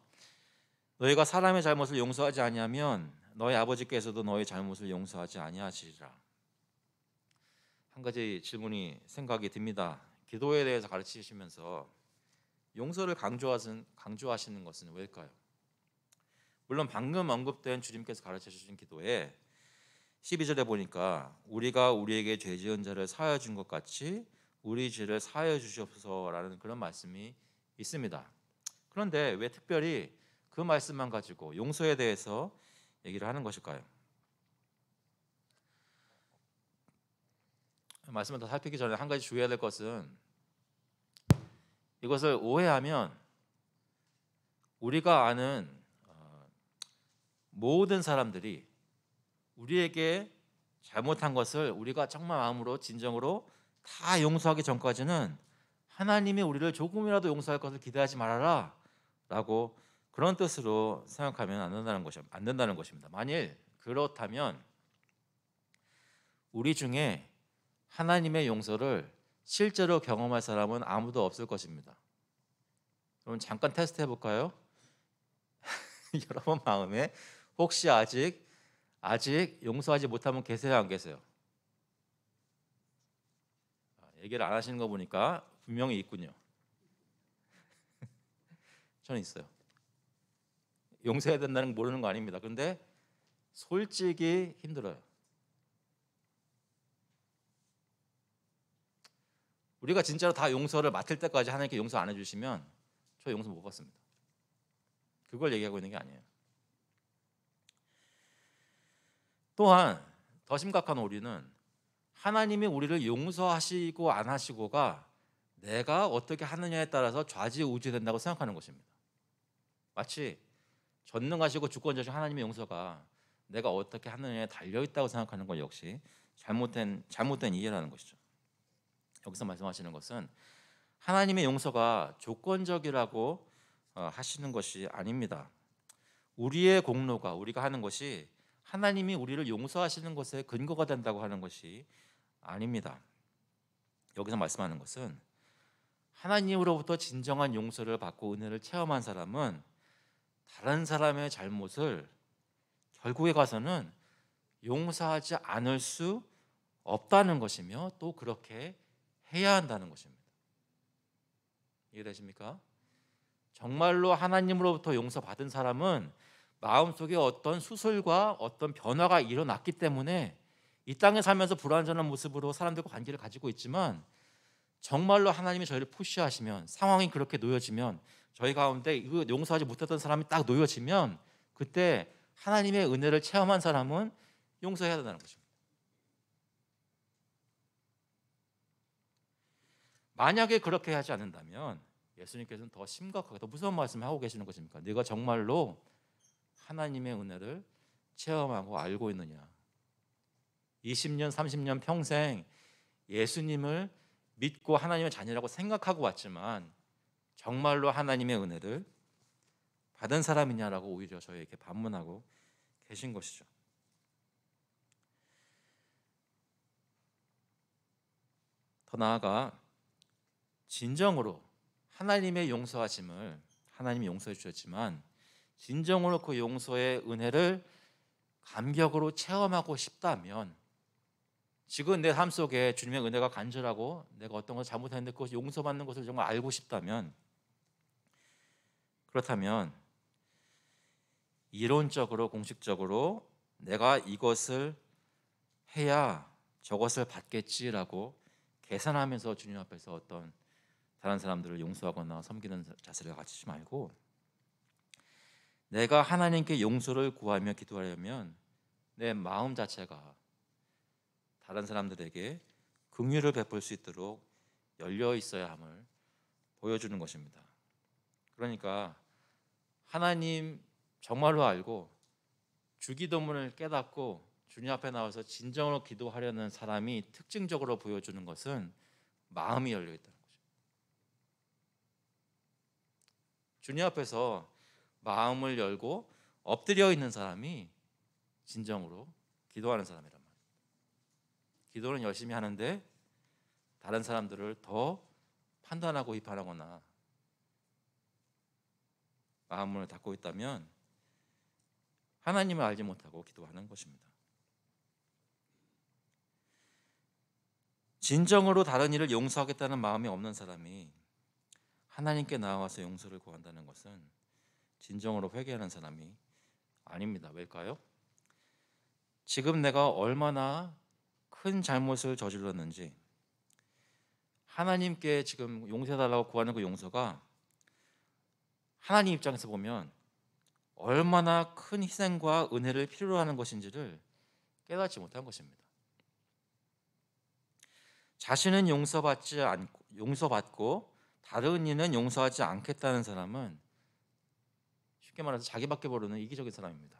너희가 사람의 잘못을 용서하지 아니하면 너희 아버지께서도 너희 잘못을 용서하지 아니하시리라. 한 가지 질문이 생각이 듭니다. 기도에 대해서 가르치시면서 용서를 강조하시는 것은 왜일까요? 물론 방금 언급된 주님께서 가르쳐 주신 기도에 12절에 보니까 우리가 우리에게 죄 지은 자를 사하여 준 것 같이 우리 죄를 사하여 주시옵소서라는 그런 말씀이 있습니다. 그런데 왜 특별히 그 말씀만 가지고 용서에 대해서 얘기를 하는 것일까요? 말씀을 더 살피기 전에 한 가지 주의해야 될 것은 이것을 오해하면 우리가 아는 모든 사람들이 우리에게 잘못한 것을 우리가 정말 마음으로 진정으로 다 용서하기 전까지는 하나님이 우리를 조금이라도 용서할 것을 기대하지 말아라 라고 그런 뜻으로 생각하면 안 된다는 것입니다. 만일 그렇다면 우리 중에 하나님의 용서를 실제로 경험할 사람은 아무도 없을 것입니다. 그럼 잠깐 테스트 해볼까요? 여러분 마음에 혹시 아직 용서하지 못한 분 계세요, 안 계세요? 얘기를 안 하시는 거 보니까 분명히 있군요. 저는 있어요. 용서해야 된다는 거 모르는 거 아닙니다. 그런데 솔직히 힘들어요. 우리가 진짜로 다 용서를 맡을 때까지 하나님께 용서 안 해주시면 저 용서 못 받습니다. 그걸 얘기하고 있는 게 아니에요. 또한 더 심각한 오류는 하나님이 우리를 용서하시고 안 하시고가 내가 어떻게 하느냐에 따라서 좌지우지된다고 생각하는 것입니다. 마치 전능하시고 주권자신 하나님의 용서가 내가 어떻게 하느냐에 달려있다고 생각하는 것 역시 잘못된 이해라는 것이죠. 여기서 말씀하시는 것은 하나님의 용서가 조건적이라고 하시는 것이 아닙니다. 우리의 공로가, 우리가 하는 것이 하나님이 우리를 용서하시는 것에 근거가 된다고 하는 것이 아닙니다. 여기서 말씀하는 것은 하나님으로부터 진정한 용서를 받고 은혜를 체험한 사람은 다른 사람의 잘못을 결국에 가서는 용서하지 않을 수 없다는 것이며 또 그렇게 해야 한다는 것입니다. 이해되십니까? 정말로 하나님으로부터 용서받은 사람은 마음속에 어떤 수술과 어떤 변화가 일어났기 때문에 이 땅에 살면서 불완전한 모습으로 사람들과 관계를 가지고 있지만 정말로 하나님이 저희를 푸시하시면 상황이 그렇게 놓여지면 저희 가운데 이거 용서하지 못했던 사람이 딱 놓여지면 그때 하나님의 은혜를 체험한 사람은 용서해야 된다는 것입니다. 만약에 그렇게 하지 않는다면 예수님께서는 더 심각하게 더 무서운 말씀을 하고 계시는 것입니까? 네가 정말로 하나님의 은혜를 체험하고 알고 있느냐? 20년, 30년 평생 예수님을 믿고 하나님의 자녀라고 생각하고 왔지만 정말로 하나님의 은혜를 받은 사람이냐라고 오히려 저에게 반문하고 계신 것이죠. 더 나아가 진정으로 하나님의 용서하심을 하나님이 용서해 주셨지만 진정으로 그 용서의 은혜를 감격으로 체험하고 싶다면 지금 내 삶 속에 주님의 은혜가 간절하고 내가 어떤 것을 잘못했는데 그것이 용서받는 것을 정말 알고 싶다면, 그렇다면 이론적으로 공식적으로 내가 이것을 해야 저것을 받겠지라고 계산하면서 주님 앞에서 어떤 다른 사람들을 용서하거나 섬기는 자세를 가지지 말고, 내가 하나님께 용서를 구하며 기도하려면 내 마음 자체가 다른 사람들에게 긍휼을 베풀 수 있도록 열려 있어야 함을 보여주는 것입니다. 그러니까 하나님 정말로 알고 주기도문을 깨닫고 주님 앞에 나와서 진정으로 기도하려는 사람이 특징적으로 보여주는 것은 마음이 열려 있다는 거죠. 주님 앞에서 마음을 열고 엎드려 있는 사람이 진정으로 기도하는 사람이란 말이에요. 기도는 열심히 하는데 다른 사람들을 더 판단하고 비판하거나 마음을 닫고 있다면 하나님을 알지 못하고 기도하는 것입니다. 진정으로 다른 이를 용서하겠다는 마음이 없는 사람이 하나님께 나와서 용서를 구한다는 것은 진정으로 회개하는 사람이 아닙니다. 왜일까요? 지금 내가 얼마나 큰 잘못을 저질렀는지, 하나님께 지금 용서해달라고 구하는 그 용서가 하나님 입장에서 보면 얼마나 큰 희생과 은혜를 필요로 하는 것인지를 깨닫지 못한 것입니다. 자신은 용서받고 다른 이는 용서하지 않겠다는 사람은 쉽게 말해서 자기밖에 모르는 이기적인 사람입니다.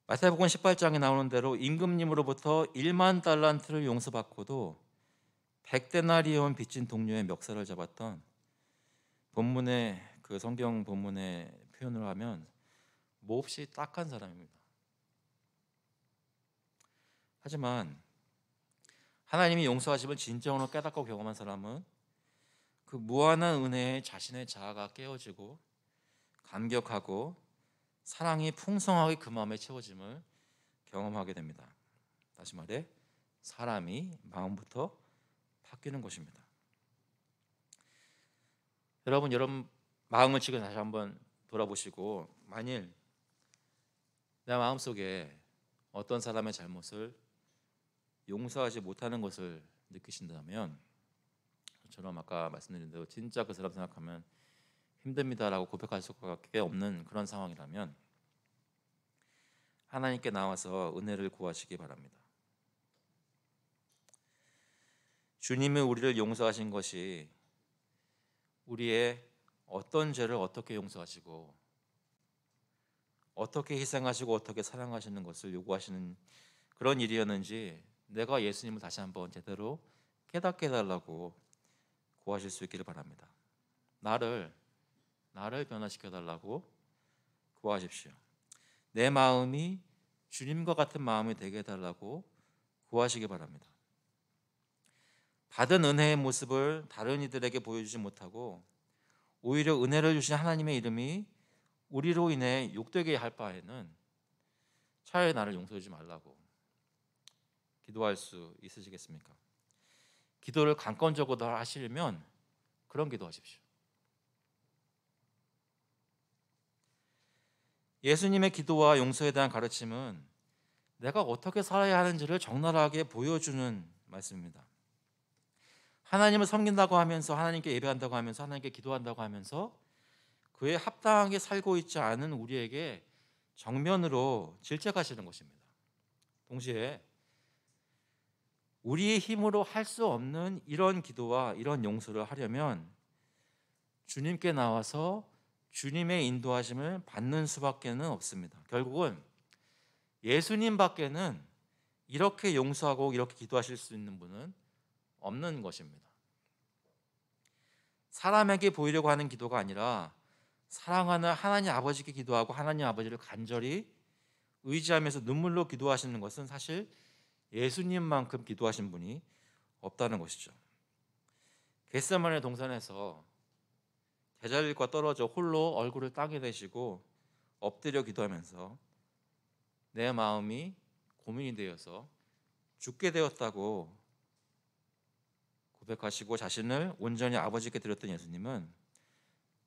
마태복음 18장에 나오는 대로 임금님으로부터 1만 달란트를 용서받고도 100데나리온 빚진 동료의 멱살을 잡았던 본문의 그 성경 본문의 표현을 하면 몹시 딱한 사람입니다. 하지만 하나님이 용서하심을 진정으로 깨닫고 경험한 사람은 그 무한한 은혜에 자신의 자아가 깨어지고 감격하고 사랑이 풍성하게 그 마음에 채워짐을 경험하게 됩니다. 다시 말해 사람이 마음부터 바뀌는 것입니다. 여러분 마음을 지금 다시 한번 돌아보시고, 만일 내 마음속에 어떤 사람의 잘못을 용서하지 못하는 것을 느끼신다면, 저처럼 아까 말씀드린 대로 진짜 그 사람 생각하면 힘듭니다라고 고백할 수밖에 없는 그런 상황이라면 하나님께 나와서 은혜를 구하시기 바랍니다. 주님은 우리를 용서하신 것이 우리의 어떤 죄를 어떻게 용서하시고 어떻게 희생하시고 어떻게 사랑하시는 것을 요구하시는 그런 일이었는지 내가 예수님을 다시 한번 제대로 깨닫게 해달라고 구하실 수 있기를 바랍니다. 나를 변화시켜 달라고 구하십시오. 내 마음이 주님과 같은 마음이 되게 해달라고 구하시기 바랍니다. 받은 은혜의 모습을 다른 이들에게 보여주지 못하고 오히려 은혜를 주신 하나님의 이름이 우리로 인해 욕되게 할 바에는 차라리 나를 용서해 주지 말라고 기도할 수 있으시겠습니까? 기도를 강권적으로 하시려면 그런 기도하십시오. 예수님의 기도와 용서에 대한 가르침은 내가 어떻게 살아야 하는지를 적나라하게 보여주는 말씀입니다. 하나님을 섬긴다고 하면서, 하나님께 예배한다고 하면서, 하나님께 기도한다고 하면서 그에 합당하게 살고 있지 않은 우리에게 정면으로 질책하시는 것입니다. 동시에 우리의 힘으로 할 수 없는 이런 기도와 이런 용서를 하려면 주님께 나와서 주님의 인도하심을 받는 수밖에는 없습니다. 결국은 예수님밖에는 이렇게 용서하고 이렇게 기도하실 수 있는 분은 없는 것입니다. 사람에게 보이려고 하는 기도가 아니라 사랑하는 하나님 아버지께 기도하고 하나님 아버지를 간절히 의지하면서 눈물로 기도하시는 것은 사실 예수님만큼 기도하신 분이 없다는 것이죠. 겟세마네 동산에서 제자들과 떨어져 홀로 얼굴을 땅에 대시고 엎드려 기도하면서 내 마음이 고민이 되어서 죽게 되었다고 고백하시고 자신을 온전히 아버지께 드렸던 예수님은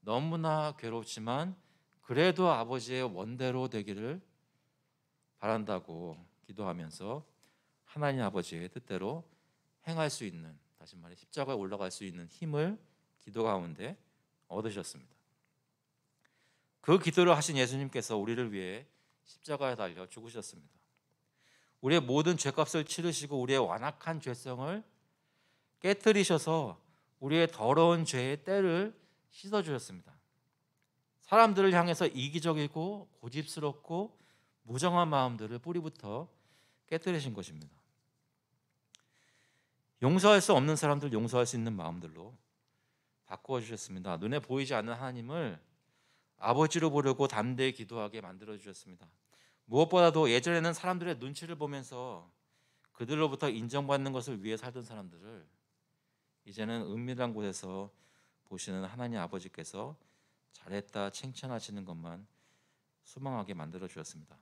너무나 괴롭지만 그래도 아버지의 원대로 되기를 바란다고 기도하면서 하나님 아버지의 뜻대로 행할 수 있는, 다시 말해 십자가에 올라갈 수 있는 힘을 기도 가운데 얻으셨습니다. 그 기도를 하신 예수님께서 우리를 위해 십자가에 달려 죽으셨습니다. 우리의 모든 죄값을 치르시고 우리의 완악한 죄성을 깨뜨리셔서 우리의 더러운 죄의 때를 씻어주셨습니다. 사람들을 향해서 이기적이고 고집스럽고 무정한 마음들을 뿌리부터 깨뜨리신 것입니다. 용서할 수 없는 사람들 용서할 수 있는 마음들로 바꾸어 주셨습니다. 눈에 보이지 않는 하나님을 아버지로 부르고 담대히 기도하게 만들어 주셨습니다. 무엇보다도 예전에는 사람들의 눈치를 보면서 그들로부터 인정받는 것을 위해 살던 사람들을 이제는 은밀한 곳에서 보시는 하나님 아버지께서 잘했다 칭찬하시는 것만 소망하게 만들어 주셨습니다.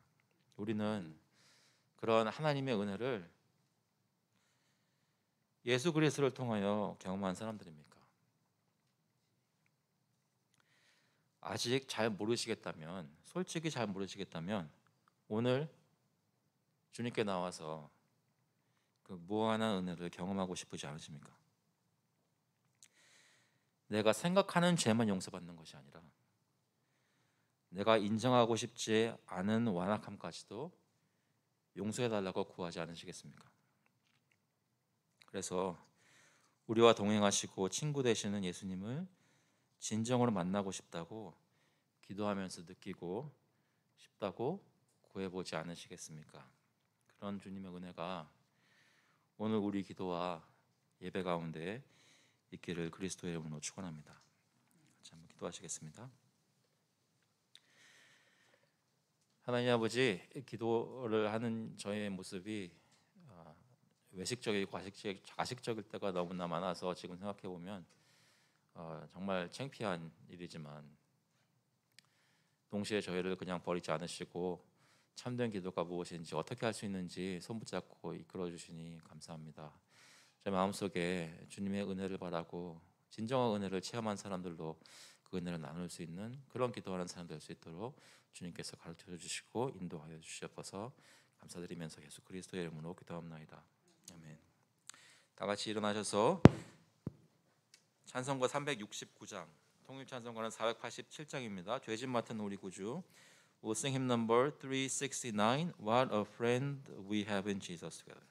우리는 그런 하나님의 은혜를 예수 그리스도를 통하여 경험한 사람들입니까? 아직 잘 모르시겠다면, 솔직히 잘 모르시겠다면 오늘 주님께 나와서 그 무한한 은혜를 경험하고 싶으지 않으십니까? 내가 생각하는 죄만 용서받는 것이 아니라 내가 인정하고 싶지 않은 완악함까지도 용서해달라고 구하지 않으시겠습니까? 그래서 우리와 동행하시고 친구 되시는 예수님을 진정으로 만나고 싶다고 기도하면서 느끼고 싶다고 구해보지 않으시겠습니까? 그런 주님의 은혜가 오늘 우리 기도와 예배 가운데 있기를 그리스도의 이름으로 축원합니다. 같이 한번 기도하시겠습니다. 하나님 아버지, 기도를 하는 저의 모습이 외식적이고 가식적일 때가 너무나 많아서 지금 생각해 보면 정말 창피한 일이지만 동시에 저희를 그냥 버리지 않으시고 참된 기도가 무엇인지 어떻게 할 수 있는지 손붙잡고 이끌어 주시니 감사합니다. 제 마음속에 주님의 은혜를 바라고 진정한 은혜를 체험한 사람들로 그 은혜를 나눌 수 있는 그런 기도하는 사람 될 수 있도록 주님께서 가르쳐 주시고 인도하여 주시옵소서. 감사드리면서 예수 그리스도의 이름으로 기도합나이다. 아멘. 다 같이 일어나셔서 찬송가 369장, 통일 찬송가는 487장입니다. 죄짐 맡은 우리 구주. We'll sing hymn number 369. What a friend we have in Jesus together.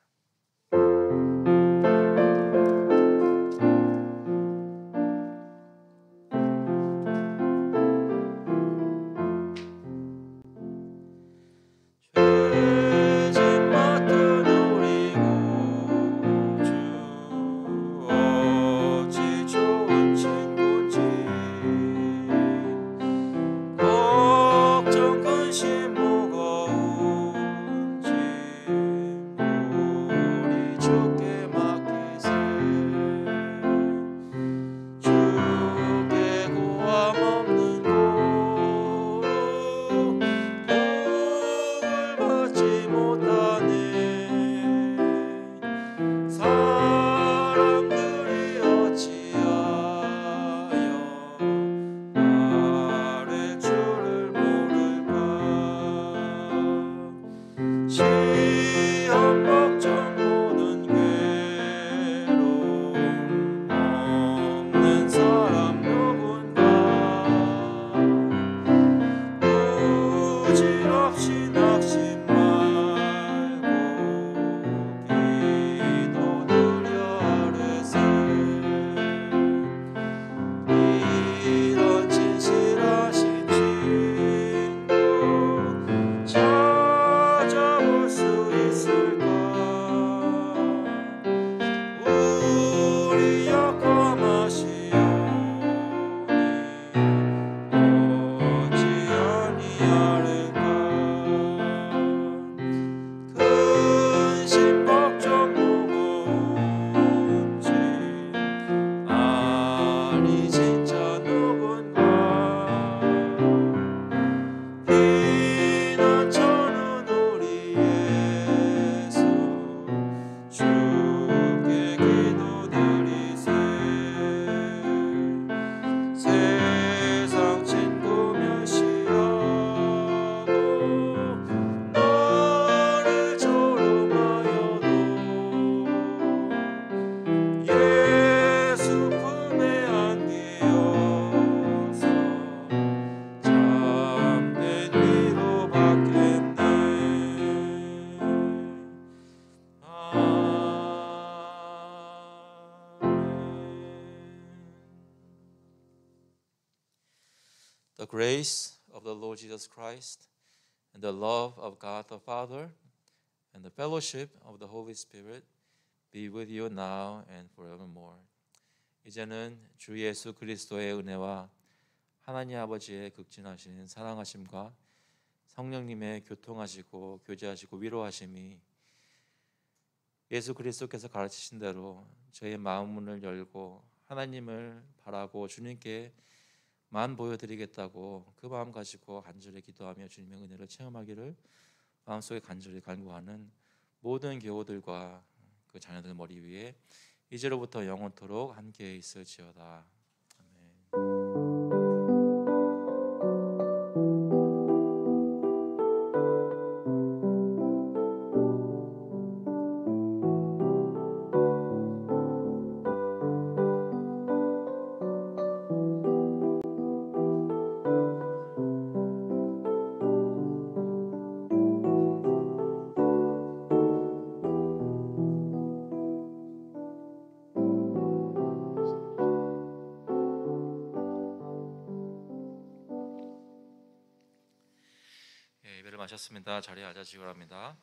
The grace of the Lord Jesus Christ and the love of God the Father and the fellowship of the Holy Spirit be with you now and forevermore. 이제는 주 예수 그리스도의 은혜와 하나님 아버지의 극진하신 사랑하심과 성령님의 교통하시고 교제하시고 위로하심이 예수 그리스도께서 가르치신 대로 저의 마음 문을 열고 하나님을 바라고 주님께만 보여드리겠다고 그 마음 가지고 간절히 기도하며 주님의 은혜를 체험하기를 마음속에 간절히 간구하는 모든 교우들과 그 자녀들 머리 위에 이제로부터 영원토록 함께 있을지어다. 아멘. 예배를 마쳤습니다. 자리에 앉아주시기 바랍니다.